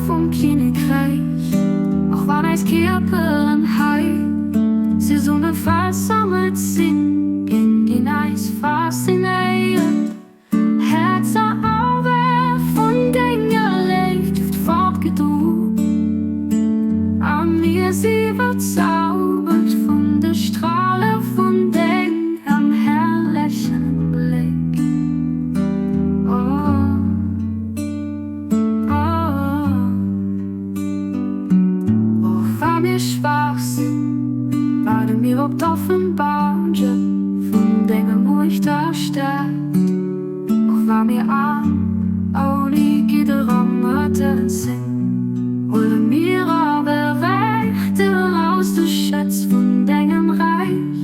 vom Königreich, auch war als Kirche und Hai. Sie sollen versammelt sind, in die Eis fasziniert. Herzer aber von Dingen lebt fortgedruckt. An mir sie verzaubert von der Strahle von den am herrlichen Blick. Oh, oh, oh, war mir Schwachsinn, war mir ob offenbart von Dingen, wo ich da sterb. Och war mir arm, auch nie gedrammerten Sinn, oder mir aber rechte aus der Schätz von Dingen reich.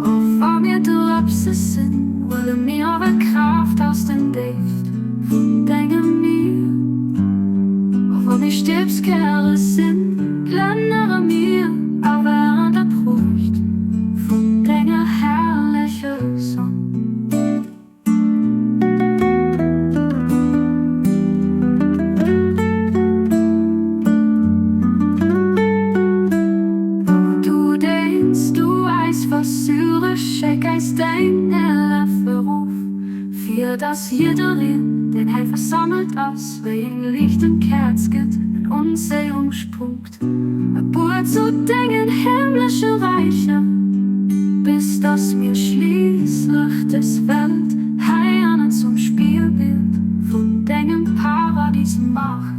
Och war mir der Absessin, oder mir aber Kraft aus dem Gift von Dingen mir. Och war mir Stirbskerle sind, kleinere mir, aber an der Frucht von Dingen herrlicher Sonne. Geist dein Verruf, für das jederin, den Heil versammelt aus, wegen Licht und Kerz geht, in Unsehungspunkt. Geburt zu Dingen himmlische Reiche, bis dass mir schließlich das Welt Heiern zum Spielbild von Dingen Paradies machen.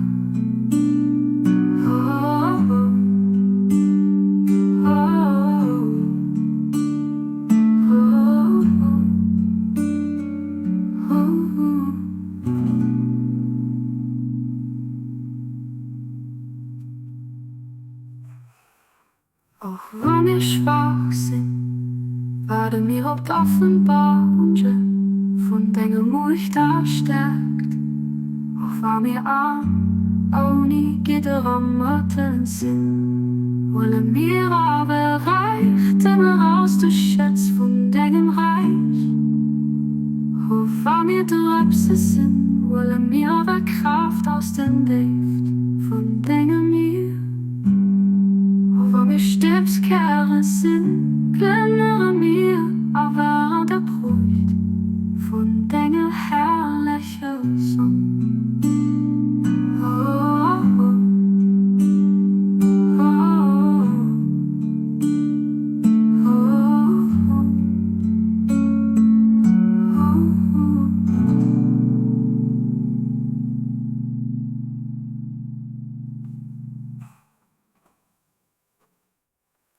Auch war mir Schwachsinn, war mir ob offenbart von Dingen, wo ich da stärkt. Auch war mir arm, auch nie gedrammerten Sinn, wolle mir aber reichte mir aus der Schätz von Dingen reich. Auch war mir der Absessin, wolle mir aber Kraft aus dem Gift von Dingen mir. Wo mir Stirbskerle sind, kleinere mir, aber an der Brust von Dingen herrlicher Sonne. Oh, oh, oh,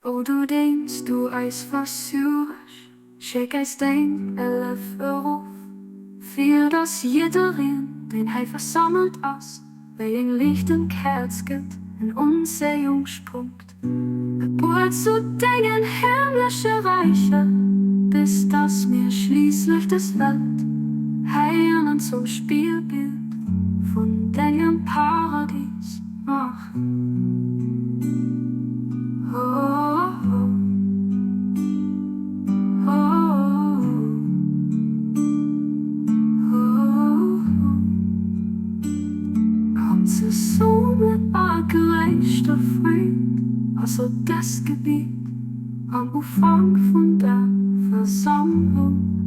oh, du denkst, du eis versuchst, schick eis dein Verruf, für das jederin, den Heil versammelt aus, wegen Licht und Kerz geht, in Unsehungspunkt. Geburt zu Dingen himmlische Reiche, bis dass mir schließlich das Welt Heiern zum Spielbild von Dingen Paradies machen. So mit gerechter Freund, also das Gebiet am Ufang von der Versammlung.